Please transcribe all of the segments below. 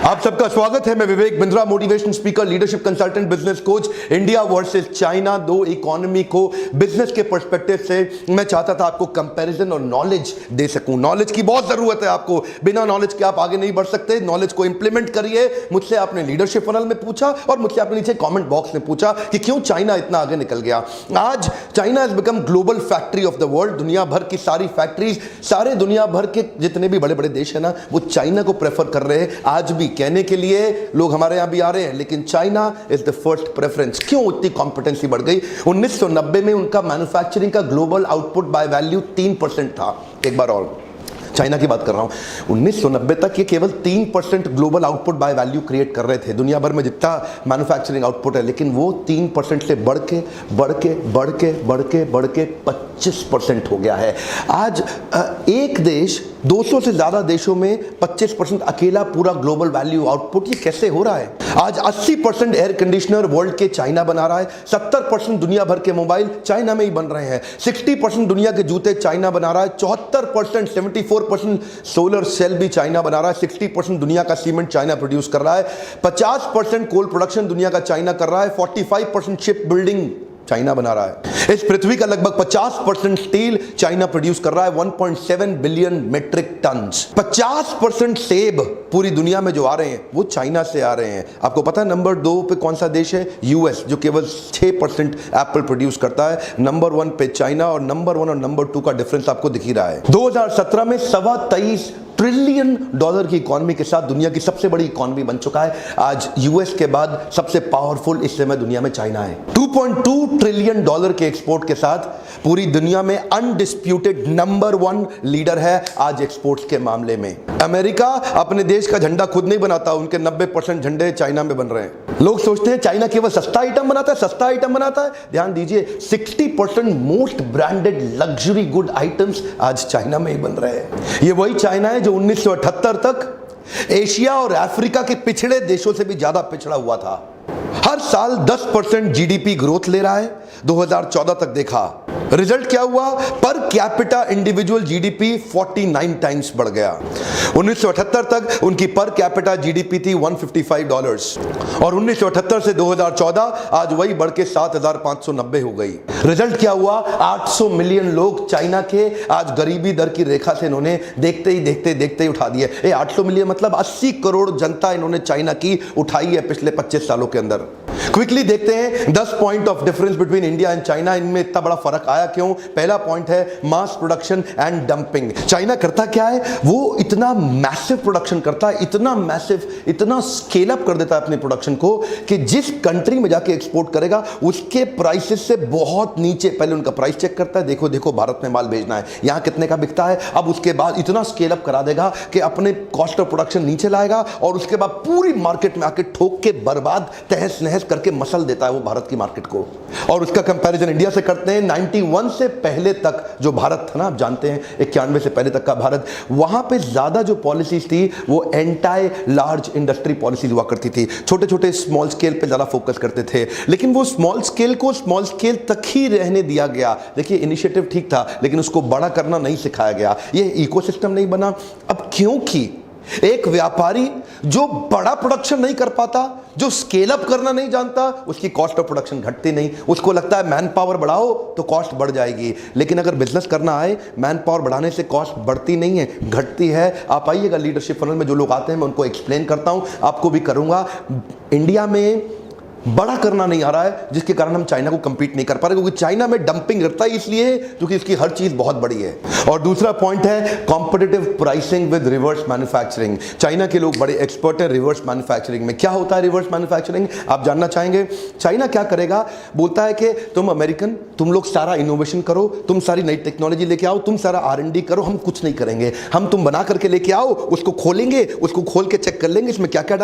आप सबका स्वागत है। मैं Vivek Bindra, motivation speaker, leadership consultant, business coach. India versus China, दो इकोनॉमी को बिजनेस के पर्सपेक्टिव से मैं चाहता था आपको कंपैरिजन और नॉलेज दे सकूं। नॉलेज की बहुत जरूरत है आपको, बिना नॉलेज के आप आगे नहीं बढ़ सकते। नॉलेज को इंप्लीमेंट करिए। मुझसे आपने लीडरशिप फनल में पूछा और मुझसे आपने नीचे कमेंट बॉक्स में पूछा कि क्यों चाइना इतना आगे निकल गया। आज China has become global factory of the world. दुनिया भर की सारी फैक्ट्रीज, सारे दुनिया भर के जितने भी बड़े बड़े देश है ना, वो चाइना को प्रेफर कर रहे हैं। आज भी कहने के लिए लोग हमारे यहां भी आ रहे हैं, लेकिन China is the first preference. क्यों इतनी कॉम्पिटेंसी बढ़ गई? 1990 में उनका मैन्युफैक्चरिंग का ग्लोबल आउटपुट बाय वैल्यू 3% था। एक बार और चाइना की बात कर रहा हूं। 1990 तक ये केवल 3% global output by value create कर रहे थे दुनिया भर में जितना मैन्युफैक्चरिंग आउटपुट है, लेकिन वो 3% से बढ़ के 25% हो गया है। आज एक देश 200 से ज्यादा देशों में 25% अकेला पूरा ग्लोबल वैल्यू आउटपुट, ये कैसे हो रहा है? आज 80% एयर कंडीशनर वर्ल्ड के चाइना बना रहा है। 70% दुनिया भर के मोबाइल चाइना में ही बन रहे हैं। 60% दुनिया के जूते चाइना बना रहा है। 74% सोलर सेल भी चाइना बना रहा है। 60% दुनिया का सीमेंट चाइना प्रोड्यूस कर रहा है। 50% कोल प्रोडक्शन दुनिया का चाइना कर रहा है। 45% शिप बिल्डिंग चाइना बना रहा है। इस पृथ्वी का लगभग 50% स्टील चाइना प्रोड्यूस कर रहा है। 1.7 बिलियन मेट्रिक टन। 50% सेब पूरी दुनिया में जो आ रहे हैं वो चाइना से आ रहे हैं। आपको पता है नंबर 2 पे कौन सा देश है? यूएस, जो केवल 6% एप्पल प्रोड्यूस करता है। नंबर 1 पे चाइना, और नंबर 1 और नंबर 2 का डिफरेंस आपको दिख ही रहा है। 2017 में $23 ट्रिलियन की इकोनॉमी के साथ दुनिया की सबसे बड़ी इकोनॉमी बन चुका है। आज यूएस के बाद सबसे पावरफुल इस समय दुनिया में चाइना है। $2.2 ट्रिलियन के एक्सपोर्ट के साथ पूरी दुनिया में अनडिस्प्यूटेड नंबर 1 लीडर है आज एक्सपोर्ट्स के मामले में। अमेरिका अपने देश का झंडा खुद नहीं बनाता, उनके 90% झंडे चाइना में बन रहे हैं। लोग सोचते हैं चाइना केवल सस्ता आइटम बनाता है। ध्यान दीजिए, 60% most branded luxury good items आज चाइना में ही बन रहे हैं। ये वही चाइना है जो 1978 तक एशिया और अफ्रीका के पिछड़े देशों से भी ज्यादा पिछड़ा हुआ था। हर साल 10% जीडीपी ग्रोथ ले रहा है। 2014 तक देखा, रिजल्ट क्या हुआ? Per capita individual GDP 49 times बढ़ गया। 1978 तक उनकी पर कैपिटा जीडीपी थी $155, और 1978 से 2014 आज वही बढ़ के 7,590 हो गई। रिजल्ट क्या हुआ? 800 मिलियन लोग चाइना के आज गरीबी दर की रेखा से इन्होंने देखते ही उठा दिए। 800 मिलियन मतलब 80 करोड़ जनता इन्होंने चाइना की उठाई है पिछले 25 सालों के अंदर। क्विकली देखते हैं 10 point of difference between India and China. इनमें इतना बड़ा फर्क आया क्यों? पहला पॉइंट है mass production and dumping. China करता क्या है? वो इतना मैसिव प्रोडक्शन करता है, इतना स्केल अप कर देता है अपने प्रोडक्शन को कि जिस कंट्री में जाके एक्सपोर्ट करेगा उसके प्राइसेस से बहुत नीचे पहले उनका प्राइस चेक करता है। देखो भारत में माल भेजना है, यहां कितने का बिकता है। अब उसके बाद इतना स्केल अप करा देगा कि अपने कॉस्ट ऑफ प्रोडक्शन नीचे लाएगा, और उसके बाद पूरी मार्केट में आके ठोक के बर्बाद तहस नहस करके मसल देता है वो भारत की मार्केट को। और उसका कंपैरिजन इंडिया से करते हैं। 91 से पहले तक जो भारत था ना, आप जानते हैं 91 से पहले तक का भारत, वहां पे ज्यादा जो पॉलिसीज थी वो एंटी लार्ज इंडस्ट्री पॉलिसीज हुआ करती थी। छोटे छोटे स्मॉल स्केल पे ज्यादा फोकस करते थे, लेकिन वो स्मॉल स्केल को स्मॉल स्केल तक ही रहने दिया गया। देखिए, इनिशिएटिव ठीक था, लेकिन उसको बड़ा करना नहीं सिखाया गया। ये इकोसिस्टम नहीं बना। अब क्योंकि एक व्यापारी जो बड़ा प्रोडक्शन नहीं कर पाता, जो स्केल अप करना नहीं जानता, उसकी कॉस्ट ऑफ प्रोडक्शन घटती नहीं। उसको लगता है मैन पावर बढ़ाओ तो कॉस्ट बढ़ जाएगी, लेकिन अगर बिजनेस करना आए, मैन पावर बढ़ाने से कॉस्ट बढ़ती नहीं है, घटती है। आप आइएगा लीडरशिप फनल में, जो लोग आते हैं मैं उनको एक्सप्लेन करता हूं, आपको भी करूंगा। इंडिया में बड़ा करना नहीं आ रहा है, जिसके कारण हम चाइना को कंपीट नहीं कर पा रहे, क्योंकि चाइना में डंपिंग करता है इसलिए क्योंकि इसकी हर चीज बहुत बड़ी है। और दूसरा पॉइंट है competitive pricing with reverse manufacturing. China के लोग बड़े एक्सपर्ट हैं रिवर्स मैन्युफैक्चरिंग में। क्या होता है रिवर्स मैन्युफैक्चरिंग? आप जानना चाहेंगे? चाइना क्या करेगा? बोलता है कि तुम अमेरिकन, तुम लोग सारा इनोवेशन करो, तुम सारी नई टेक्नोलॉजी लेके आओ, तुम सारा R&D करो, हम कुछ नहीं करेंगे। हम तुम बना करके लेके आओ, उसको खोलेंगे, उसको खोल के चेक कर लेंगे इसमें क्या क्या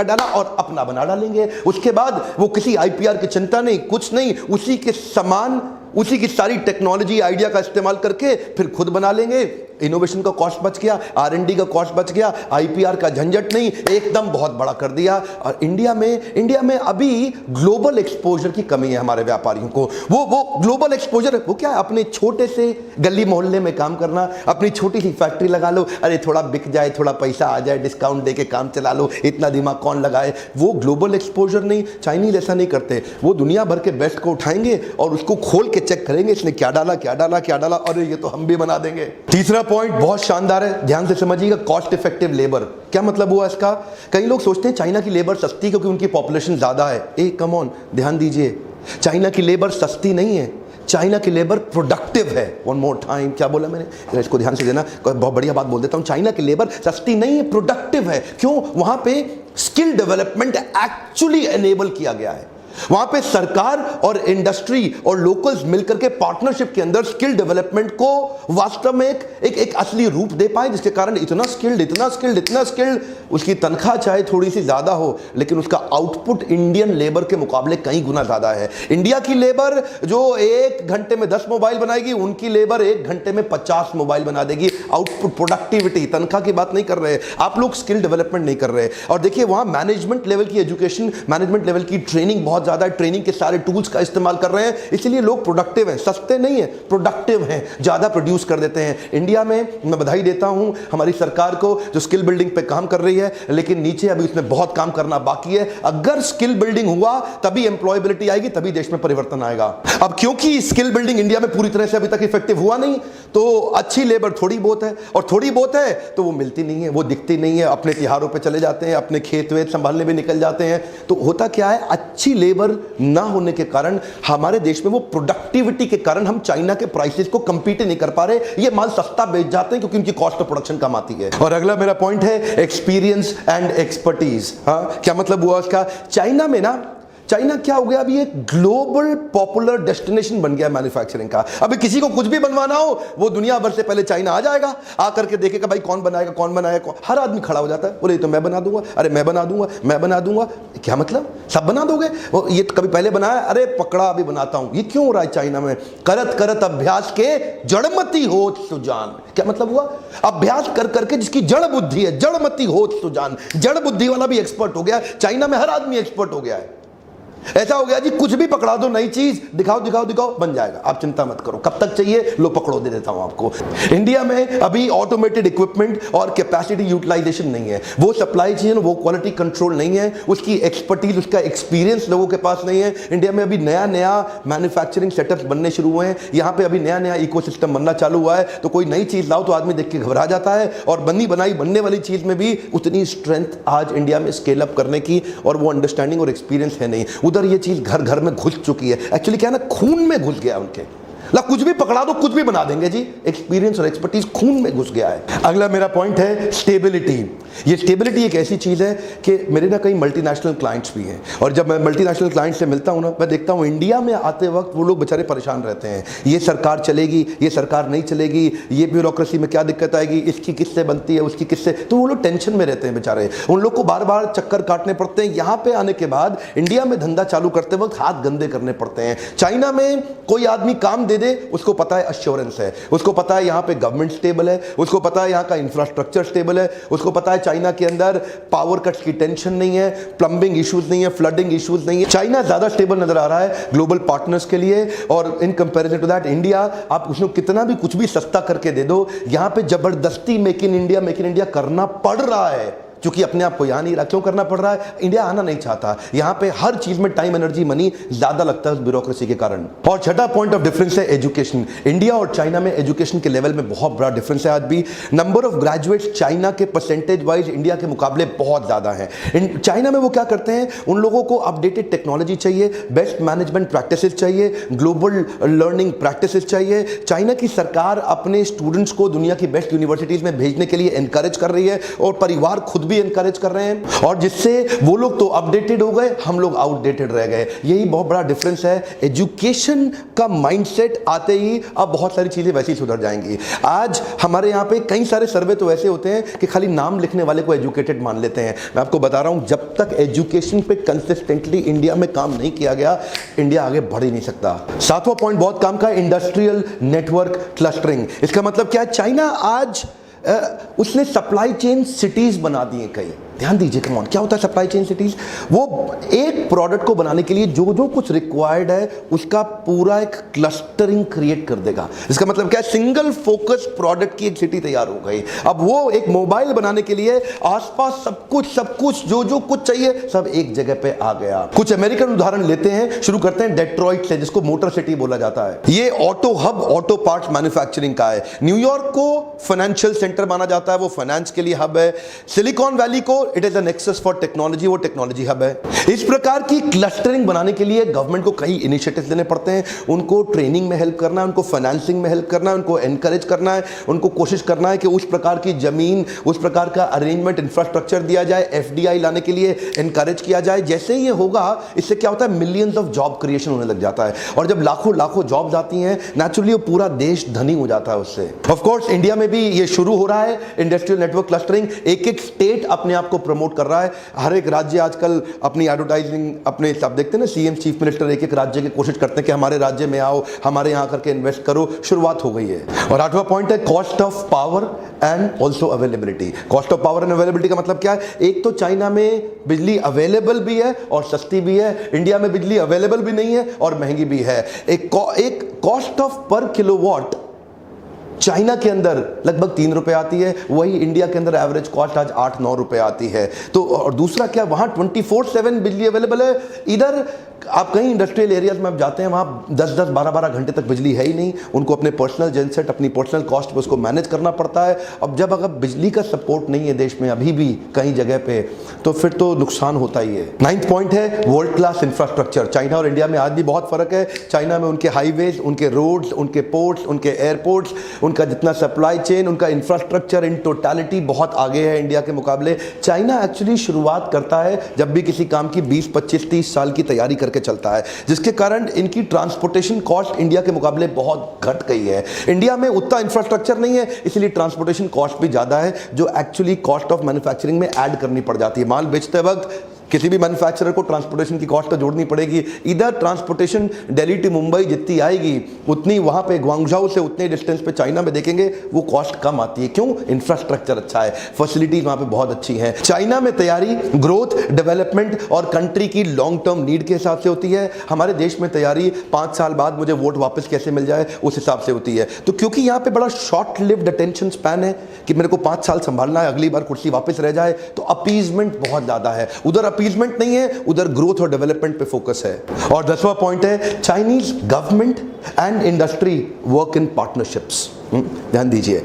डाला, और अपना बना डालेंगे। उसके बाद वो किसी आईपीआर की चिंता नहीं, कुछ नहीं, उसी के समान, उसी की सारी टेक्नोलॉजी आइडिया का इस्तेमाल करके फिर खुद बना लेंगे। इनोवेशन का कॉस्ट बच गया, R&D का कॉस्ट बच गया, IPR का झंझट नहीं, एकदम बहुत बड़ा कर दिया। और इंडिया में अभी ग्लोबल एक्सपोजर की कमी है हमारे व्यापारियों को। वो ग्लोबल एक्सपोजर वो क्या है, अपने छोटे से गली मोहल्ले में काम करना, अपनी छोटी सी फैक्ट्री लगा लो, अरे थोड़ा बिक जाए, थोड़ा पैसा आ जाए, डिस्काउंट देके काम चला लो, इतना दिमाग कौन लगाए। वो ग्लोबल एक्सपोजर नहीं। चाइनीज ऐसा नहीं करते, वो दुनिया भर के बेस्ट को उठाएंगे और उसको खोल के चेक करेंगे, इसने क्या डाला क्या डाला क्या डाला, अरे ये तो हम भी बना देंगे। तीसरा पॉइंट बहुत शानदार है, ध्यान से समझिएगा, कॉस्ट इफेक्टिव लेबर। क्या मतलब हुआ इसका? कई लोग सोचते हैं चाइना की लेबर सस्ती क्योंकि उनकी पॉपुलेशन ज्यादा है। ए कम ऑन, ध्यान दीजिए, चाइना की लेबर सस्ती नहीं है, चाइना की लेबर प्रोडक्टिव है। वन मोर टाइम, क्या बोला मैंने, इसको ध्यान से देना, बहुत बढ़िया बात बोल देता हूं। चाइना की लेबर सस्ती नहीं है, प्रोडक्टिव है। क्यों? वहां पे स्किल डेवलपमेंट एक्चुअली एनेबल किया गया है। वहां पे सरकार और इंडस्ट्री और लोकल्स मिलकर के पार्टनरशिप के अंदर स्किल डेवलपमेंट को वास्तव में एक असली रूप दे पाए, जिसके कारण इतना स्किल्ड उसकी तनख्वाह चाहे थोड़ी सी ज्यादा हो, लेकिन उसका आउटपुट इंडियन लेबर के मुकाबले कई गुना ज्यादा है। इंडिया की लेबर जो 1 घंटे में 10 मोबाइल बनाएगी, उनकी लेबर 1 घंटे में 50 मोबाइल बना देगी। आउटपुट, प्रोडक्टिविटी, तनख्वाह की बात नहीं कर रहे, आप लोग स्किल डेवलपमेंट नहीं कर रहे। और देखिए वहां मैनेजमेंट लेवल की एजुकेशन, मैनेजमेंट लेवल की ट्रेनिंग बहुत ज्यादा, ट्रेनिंग के सारे टूल्स का इस्तेमाल कर रहे हैं, इसलिए लोग प्रोडक्टिव हैं, सस्ते नहीं है, प्रोडक्टिव हैं, ज्यादा प्रोड्यूस कर देते हैं। इंडिया में मैं बधाई देता हूं हमारी सरकार को जो स्किल बिल्डिंग पे काम कर रही है, लेकिन नीचे अभी उसमें बहुत काम करना बाकी है। अगर स्किल बिल्डिंग हुआ तभी एम्प्लॉयबिलिटी आएगी, तभी देश में परिवर्तन आएगा। अब क्योंकि स्किल बिल्डिंग इंडिया में पूरी तरह से अभी तक इफेक्टिव हुआ नहीं, तो अच्छी लेबर थोड़ी बहुत है, और थोड़ी बहुत है तो वो मिलती नहीं है, वो दिखती नहीं है, अपने तिहारों पे चले जाते हैं, अपने खेत वेत संभालने भी निकल जाते हैं। तो होता क्या है, अच्छी लेबर ना होने के कारण हमारे देश में वो प्रोडक्टिविटी के कारण हम चाइना के प्राइसेस को कंपीट नहीं कर पा रहे। ये माल सस्ता बेच जाते हैं क्योंकि उनकी कॉस्ट ऑफ प्रोडक्शन कम आती है। और अगला मेरा पॉइंट है एक्सपीरियंस एंड एक्सपर्टीज। हाँ, क्या मतलब हुआ उसका? चाइना क्या हो गया, अभी एक ग्लोबल पॉपुलर डेस्टिनेशन बन गया मैन्युफैक्चरिंग का। अभी किसी को कुछ भी बनवाना हो, वो दुनिया भर से पहले चाइना आ जाएगा, आकर के देखेगा भाई कौन बनाएगा, हर आदमी खड़ा हो जाता है, बोले तो मैं बना दूंगा, अरे मैं बना दूंगा। क्या मतलब, सब बना दोगे? ये कभी पहले बनाया, अरे पकड़ा अभी बनाता हूं। ये क्यों हो रहा है चाइना में? करत अभ्यास के जड़मती होत सुजान। क्या मतलब हुआ? अभ्यास कर करके जिसकी जड़ बुद्धि है, जड़मती होत सुजान, जड़ बुद्धि वाला भी एक्सपर्ट हो गया। चाइना में हर आदमी एक्सपर्ट हो गया है। ऐसा हो गया जी, कुछ भी पकड़ा दो, नई चीज दिखाओ बन जाएगा, आप चिंता मत करो, कब तक चाहिए लो पकड़ो, दे देता हूं आपको। इंडिया में अभी ऑटोमेटेड इक्विपमेंट और कैपेसिटी यूटिलाइजेशन नहीं है, वो सप्लाई चेन, वो क्वालिटी कंट्रोल नहीं है, उसकी एक्सपर्टीज, उसका एक्सपीरियंस लोगों के पास नहीं है। इंडिया में अभी नया मैन्युफैक्चरिंग सेटअप्स बनने शुरू हुए हैं, यहाँ पे अभी नया इकोसिस्टम बनना चालू हुआ है। तो कोई नई चीज लाओ तो आदमी देख के घबरा जाता है, और बनने वाली चीज में भी उतनी स्ट्रेंथ आज इंडिया में स्केल अप करने की और वो अंडरस्टैंडिंग और एक्सपीरियंस है नहीं। उधर ये चीज घर घर में घुस चुकी है, एक्चुअली क्या है ना, खून में घुस गया उनके। ला कुछ भी पकड़ा दो, कुछ भी बना देंगे जी, एक्सपीरियंस और एक्सपर्टीज खून में घुस गया है। अगला मेरा पॉइंट है स्टेबिलिटी। ये स्टेबिलिटी एक ऐसी चीज है कि मेरे ना कई मल्टीनेशनल क्लाइंट्स भी हैं, और जब मैं मल्टीनेशनल क्लाइंट से मिलता हूं ना, मैं देखता हूं इंडिया में आते वक्त वो लोग बेचारे परेशान रहते हैं। ये सरकार चलेगी, ये सरकार नहीं चलेगी, ये ब्यूरोक्रेसी में क्या दिक्कत आएगी, इसकी किससे बनती है, उसकी किससे, तो वो लोग टेंशन में रहते हैं बेचारे। उन लोग को बार बार चक्कर काटने पड़ते हैं। यहाँ पे आने के बाद इंडिया में धंधा चालू करते वक्त हाथ गंदे करने पड़ते हैं। चाइना में कोई आदमी काम दे दे, उसको पता है अश्योरेंस है, उसको पता है यहाँ पे गवर्नमेंट स्टेबल है, उसको पता है यहाँ का इंफ्रास्ट्रक्चर स्टेबल है, उसको पता है चाइना के अंदर पावर कट्स की टेंशन नहीं है, प्लम्बिंग इश्यूज नहीं है, फ्लडिंग इश्यूज नहीं है। चाइना ज्यादा स्टेबल नजर आ रहा है ग्लोबल पार्टनर्स के लिए, और in comparison to that India, आप उसको कितना भी कुछ भी सस्ता करके दे दो, यहाँ पे जबरदस्ती मेक इन इंडिया करना पड़ रहा है, क्योंकि अपने आप को यहां नहीं रहा। क्यों करना पड़ रहा है? इंडिया आना नहीं चाहता। यहां पे हर चीज में टाइम, एनर्जी, मनी ज्यादा लगता है ब्यूरोक्रेसी के कारण। और छठा पॉइंट ऑफ डिफरेंस है एजुकेशन। इंडिया और चाइना में एजुकेशन के लेवल में बहुत बड़ा डिफरेंस है। आज भी नंबर ऑफ ग्रेजुएट्स चाइना के परसेंटेज वाइज इंडिया के मुकाबले बहुत ज्यादा है। चाइना में वो क्या करते हैं, उन लोगों को अपडेटेड टेक्नोलॉजी चाहिए, बेस्ट मैनेजमेंट प्रैक्टिसेस चाहिए, ग्लोबल लर्निंग प्रैक्टिसेस चाहिए। चाइना की सरकार अपने स्टूडेंट्स को दुनिया की बेस्ट यूनिवर्सिटीज में भेजने के लिए एनकरेज कर रही है, और परिवार खुद भी भी एनकरेज कर रहे हैं, और जिससे वो लोग तो अपडेटेड हो गए, हम लोग आउटडेटेड रह गए। यही बहुत बड़ा डिफरेंस है। एजुकेशन का माइंडसेट आते ही अब बहुत सारी चीजें वैसी सुधर जाएंगी। आज हमारे यहाँ पे कई सारे सर्वे तो ऐसे होते हैं कि खाली नाम लिखने वाले को एजुकेटेड मान लेते हैं। मैं आपको बता रहा हूं, जब तक एजुकेशन पे कंसिस्टेंटली इंडिया में काम नहीं किया गया, इंडिया आगे बढ़ ही नहीं सकता। सातवां पॉइंट बहुत काम का, इंडस्ट्रियल नेटवर्क क्लस्टरिंग। इसका मतलब क्या है? चाइना आज उसने सप्लाई चेन सिटीज बना दी हैं कई। ध्यान दीजिए, कम ऑन, क्या होता है सप्लाई चेन सिटीज? वो एक प्रोडक्ट को बनाने के लिए जो जो कुछ रिक्वायर्ड है उसका पूरा एक क्लस्टरिंग क्रिएट कर देगा। इसका मतलब क्या है? सिंगल फोकस प्रोडक्ट की एक सिटी तैयार हो गई। अब वो एक मोबाइल बनाने के लिए आसपास सब कुछ जो जो कुछ चाहिए सब एक जगह पे आ गया। कुछ अमेरिकन उदाहरण लेते हैं, शुरू करते हैं डेट्रॉइट से, जिसको मोटर सिटी बोला जाता है। ये auto hub, auto parts manufacturing का है। न्यूयॉर्क को फाइनेंशियल सेंटर माना जाता है, वो फाइनेंस के लिए हब है। सिलिकॉन वैली को it is a nexus for technology, वो टेक्नोलॉजी हब है। इस प्रकार की क्लस्टरिंग बनाने के लिए गवर्नमेंट को कई इनिशिएटिव्स लेने पड़ते हैं। उनको ट्रेनिंग में हेल्प करना है, उनको फाइनेंसिंग में हेल्प करना है, उनको एनकरेज करना है, उनको कोशिश करना है कि उस प्रकार की जमीन, उस प्रकार का अरेंजमेंट, इंफ्रास्ट्रक्चर दिया जाए, एफडीआई लाने के लिए एनकरेज किया जाए। जैसे ही ये होगा, इससे क्या होता है? मिलियंस ऑफ जॉब क्रिएशन होने लग जाता है, और जब लाखों लाखों जॉब्स आती हैं, नेचुरली वो पूरा देश धनी हो जाता है उससे। ऑफ कोर्स इंडिया में भी ये शुरू हो रहा है, इंडस्ट्रियल नेटवर्क क्लस्टरिंग। एक एक स्टेट अपने आप को प्रमोट कर रहा है। हर एक राज्य आजकल अपनी एडवर्टाइजिंग, अपने सब देखते हैं ना, सीएम, चीफ मिनिस्टर एक एक राज्य की कोशिश करते हैं कि हमारे राज्य में आओ, हमारे यहां करके इन्वेस्ट करो। शुरुआत हो गई है। और आठवां पॉइंट है cost of power and also availability. Cost of power and availability का मतलब क्या है? एक तो चाइना में बिजली अवेलेबल भी है और सस्ती भी है, इंडिया में बिजली अवेलेबल भी नहीं है और महंगी भी है। एक कॉस्ट ऑफ पर किलोवाट चाइना के अंदर लगभग 3 रुपए आती है, वही इंडिया के अंदर एवरेज कॉस्ट आज 8-9 रुपए आती है। तो और दूसरा क्या, वहां 24/7 बिजली अवेलेबल है। इधर आप कहीं इंडस्ट्रियल एरियाज में आप जाते हैं, वहां 10-10, 12-12 घंटे तक बिजली है ही नहीं। उनको अपने पर्सनल जेनसेट, अपनी पर्सनल कॉस्ट पे उसको मैनेज करना पड़ता है। अब जब अगर बिजली का सपोर्ट नहीं है देश में अभी भी कई जगह पे, तो फिर तो नुकसान होता ही है। 9th पॉइंट है वर्ल्ड क्लास इंफ्रास्ट्रक्चर। चाइना और इंडिया में आज भी बहुत फर्क है। चाइना में उनके हाईवेज, उनके रोड्स, उनके पोर्ट्स, उनके एयरपोर्ट्स, उनका जितना सप्लाई चेन, उनका इंफ्रास्ट्रक्चर इन टोटलिटी बहुत आगे है इंडिया के मुकाबले। चाइना एक्चुअली शुरुआत करता है जब भी किसी काम की 20, 25, 30 साल की तैयारी करके चलता है, जिसके कारण इनकी ट्रांसपोर्टेशन कॉस्ट इंडिया के मुकाबले बहुत घट गई है। इंडिया में उतना इंफ्रास्ट्रक्चर नहीं है, इसलिए ट्रांसपोर्टेशन कॉस्ट भी ज्यादा है, जो एक्चुअली कॉस्ट ऑफ मैन्युफैक्चरिंग में ऐड करनी पड़ जाती है। माल बेचते वक्त किसी भी मैन्युफैक्चरर को ट्रांसपोर्टेशन की कॉस्ट तो जोड़नी पड़ेगी। इधर ट्रांसपोर्टेशन दिल्ली टू मुंबई जितनी आएगी, उतनी वहां पे ग्वांगझाओ से उतने डिस्टेंस पे चाइना में देखेंगे वो कॉस्ट कम आती है। क्यों? इंफ्रास्ट्रक्चर अच्छा है, फैसिलिटीज वहां पे बहुत अच्छी हैं। चाइना में तैयारी ग्रोथ, डेवलपमेंट और कंट्री की लॉन्ग टर्म नीड के हिसाब से होती है। हमारे देश में तैयारी 5 साल बाद मुझे वोट वापस कैसे मिल जाए उस हिसाब से होती है। तो क्योंकि यहाँ पे बड़ा शॉर्ट लिव्ड अटेंशन स्पैन है कि मेरे को 5 साल संभालना है, अगली बार कुर्सी वापस रह जाए, तो अपीजमेंट बहुत ज्यादा है। उधर अपीजमेंट नहीं है, उधर ग्रोथ और डेवलपमेंट पे फोकस है। और 10वां पॉइंट है Chinese government and industry work in partnerships. ध्यान दीजिए,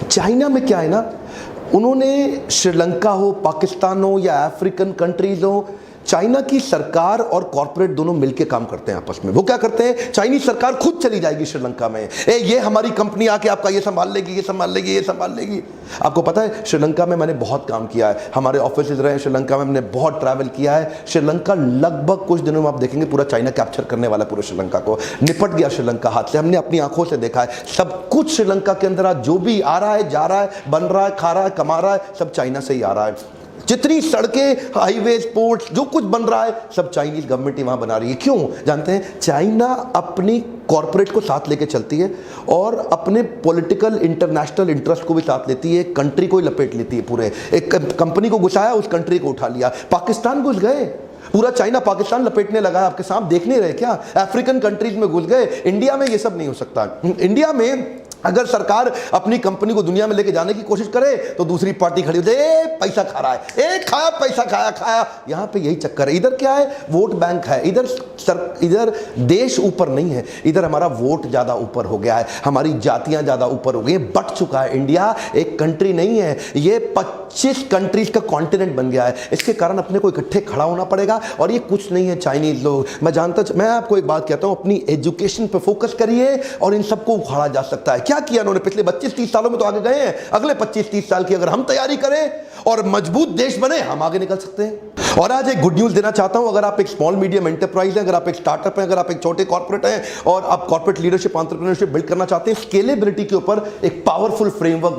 चाइना में क्या है ना, उन्होंने श्रीलंका हो, पाकिस्तान हो या अफ्रीकन कंट्रीज हो, चाइना की सरकार और कॉर्पोरेट दोनों मिलकर काम करते हैं आपस में। वो क्या करते हैं, चाइनीज सरकार खुद चली जाएगी श्रीलंका में, ये हमारी कंपनी आके आपका ये संभाल लेगी, ये संभाल लेगी, ये संभाल लेगी। आपको पता है श्रीलंका में मैंने बहुत काम किया है, हमारे ऑफिस रहे श्रीलंका में, मैंने बहुत ट्रैवल किया है। श्रीलंका लगभग कुछ दिनों में आप देखेंगे पूरा चाइना कैप्चर करने वाला, पूरे श्रीलंका को निपट गया श्रीलंका हाथ से। हमने अपनी आंखों से देखा है, सब कुछ श्रीलंका के अंदर आज जो भी आ रहा है, जा रहा है, बन रहा है, खा रहा है, कमा रहा है, सब चाइना से ही आ रहा है। जितनी सड़कें, हाईवेज, पोर्ट्स, जो कुछ बन रहा है सब चाइनीज गवर्नमेंट ही वहां बना रही है। क्यों जानते हैं? चाइना अपनी कॉर्पोरेट को साथ लेके चलती है और अपने पॉलिटिकल इंटरनेशनल इंटरेस्ट को भी साथ लेती है, कंट्री को ही लपेट लेती है पूरे। एक कंपनी को घुसाया, उस कंट्री को उठा लिया। पाकिस्तान घुस गए, पूरा चाइना पाकिस्तान लपेटने लगा है, आपके सामने देख नहीं रहे क्या? अफ्रीकन कंट्रीज में घुस गए। इंडिया में ये सब नहीं हो सकता। इंडिया में अगर सरकार अपनी कंपनी को दुनिया में लेके जाने की कोशिश करे तो दूसरी पार्टी खड़ी हो जाए, पैसा खा रहा है, खाया पैसा, खाया। यहां पे यही चक्कर है। इधर क्या है, वोट बैंक है। इधर देश ऊपर नहीं है, इधर हमारा वोट ज्यादा ऊपर हो गया है, हमारी जातियां ज्यादा ऊपर हो गई हैं, बट चुका है। इंडिया एक कंट्री नहीं है, ये 25 कंट्रीज का कॉन्टिनेंट बन गया है। इसके कारण अपने को इकट्ठे खड़ा होना पड़ेगा, और ये कुछ नहीं है चाइनीज लोग। मैं आपको एक बात कहता हूं, अपनी एजुकेशन पे फोकस करिए और इन सबको उखाड़ा जा सकता है। क्या किया उन्होंने पिछले 25-30 सालों में, तो आगे गए हैं। अगले 25-30 साल की अगर हम तैयारी करें और मजबूत देश बने, हम आगे निकल सकते हैं। और आज एक गुड न्यूज देना चाहता हूं, अगर आप एक स्मॉल मीडियम एंटरप्राइज हैं, अगर आप एक स्टार्टअप हैं, अगर आप एक छोटे कॉर्पोरेट हैं और आप कॉर्पोरेट लीडरशिप एंटरप्रेन्योरशिप बिल्ड करना चाहते हैं, स्केलेबिलिटी के ऊपर एक पावरफुल फ्रेमवर्क